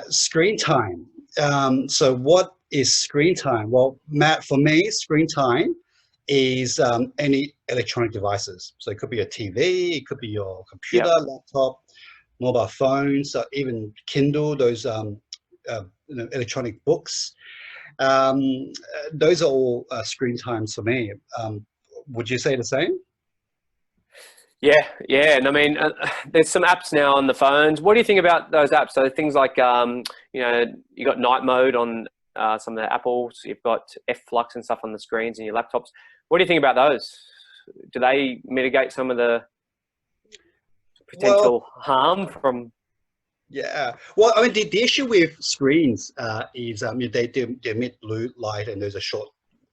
Screen time. So what is screen time? Well, Matt, for me, screen time is any electronic devices. So it could be a TV, it could be your computer, Yep. laptop, mobile phones, even Kindle, those electronic books. Those are all screen times for me. Would you say the same? Yeah, yeah, and I mean, there's some apps now on the phones. What do you think about those apps? So things like, you got night mode on some of the Apples. You've got F-Flux and stuff on the screens in your laptops. What do you think about those? Do they mitigate some of the Well, potential harm from? yeah. Well, I mean, the issue with screens is they emit blue light and there's a short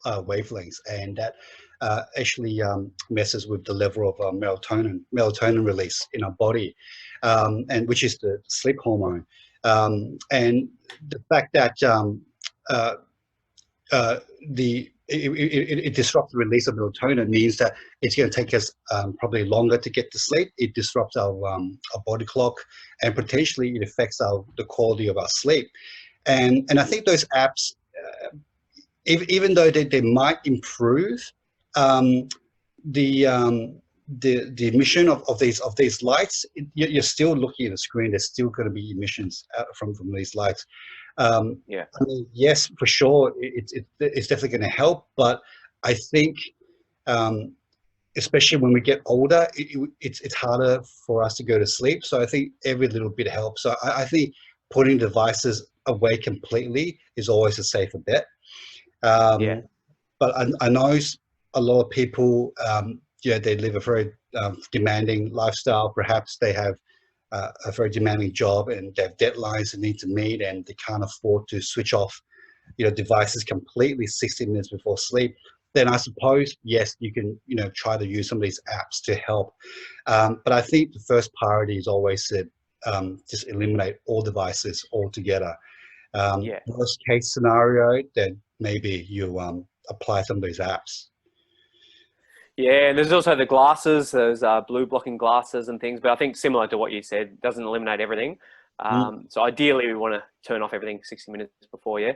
wavelengths, and that actually messes with the level of melatonin release in our body, and which is the sleep hormone. And the fact that uh, it disrupts the release of melatonin means that it's going to take us probably longer to get to sleep. It disrupts our body clock, and potentially it affects the quality of our sleep. And I think those apps, even though they might improve um, the the emission of these lights, you're still looking at the screen. There's still going to be emissions from these lights. Yeah, I mean, yes, for sure, it's definitely going to help, but I think, um, especially when we get older, it's harder for us to go to sleep. So I think every little bit helps. So I think putting devices away completely is always a safer bet. yeah, Um, but I know a lot of people, they live a very demanding lifestyle. Perhaps they have a very demanding job and they have deadlines they need to meet, and they can't afford to switch off, devices completely 60 minutes before sleep. Then I suppose, yes, you can, try to use some of these apps to help. But I think the first priority is always to just eliminate all devices altogether. yeah. Worst case scenario, then maybe you apply some of these apps. Yeah, and there's also the glasses, those blue blocking glasses and things. But I think similar to what you said, it doesn't eliminate everything. Mm, So ideally, we want to turn off everything 60 minutes before. Yeah.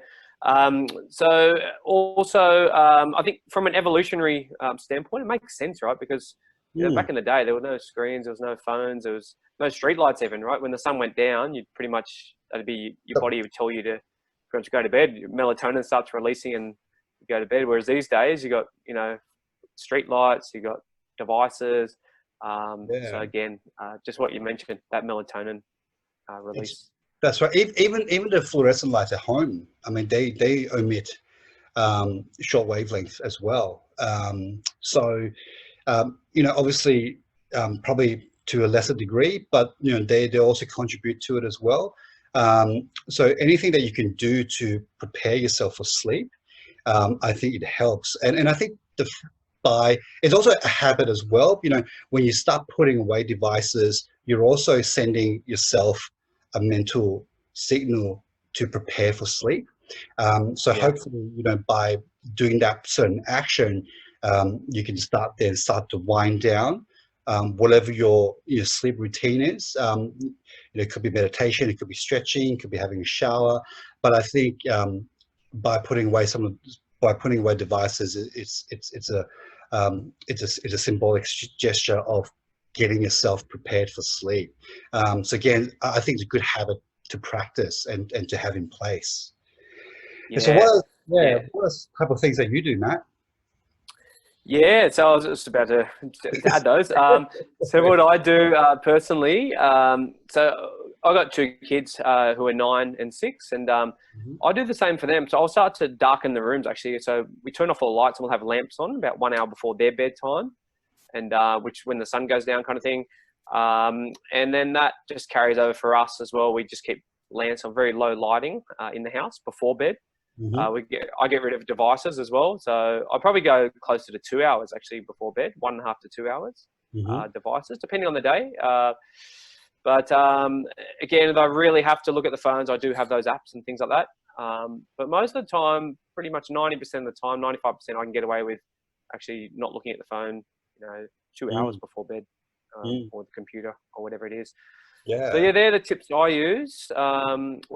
So also, I think from an evolutionary standpoint, it makes sense, right? Because mm. back in the day, there were no screens, there was no phones, there was no street lights even, right? When the sun went down, you'd pretty much that'd be your body would tell you to pretty much go to bed. Melatonin starts releasing and you go to bed. Whereas these days, you got street lights, you got devices. So Yeah. again, just what you mentioned, that melatonin It's release. That's right. Even the fluorescent lights at home, I mean, they emit short wavelengths as well. Obviously, probably to a lesser degree, but they also contribute to it as well. So anything that you can do to prepare yourself for sleep, I think it helps. And I think by it's also a habit as well. When you start putting away devices, you're also sending yourself a mental signal to prepare for sleep. So Yeah, hopefully, by doing that certain action, you can start to wind down. Whatever your sleep routine is, it could be meditation, it could be stretching, it could be having a shower. But I think by putting away by putting away devices, it's a symbolic gesture of getting yourself prepared for sleep. So again, I think it's a good habit to practice and to have in place. And so yeah, yeah. what are type of things that you do, Matt? Yeah, so I was just about to add those. So what I do personally, so I got two kids who are 9 and 6, and Mhm. I do the same for them. So I'll start to darken the rooms actually. So we turn off all the lights and we'll have lamps on about 1 hour before their bedtime, and which when the sun goes down kind of thing. And then that just carries over for us as well. We just keep lamps on very low lighting in the house before bed. Mhm. I get rid of devices as well. So I probably go closer to 2 hours actually before bed, 1.5 to 2 hours Mhm. devices, depending on the day. But again, if I really have to look at the phones, I do have those apps and things like that. But most of the time, pretty much 90% of the time, 95%, I can get away with actually not looking at the phone, 2 hours Mm. before bed, Mm. or the computer or whatever it is. Yeah. So yeah, they're the tips I use.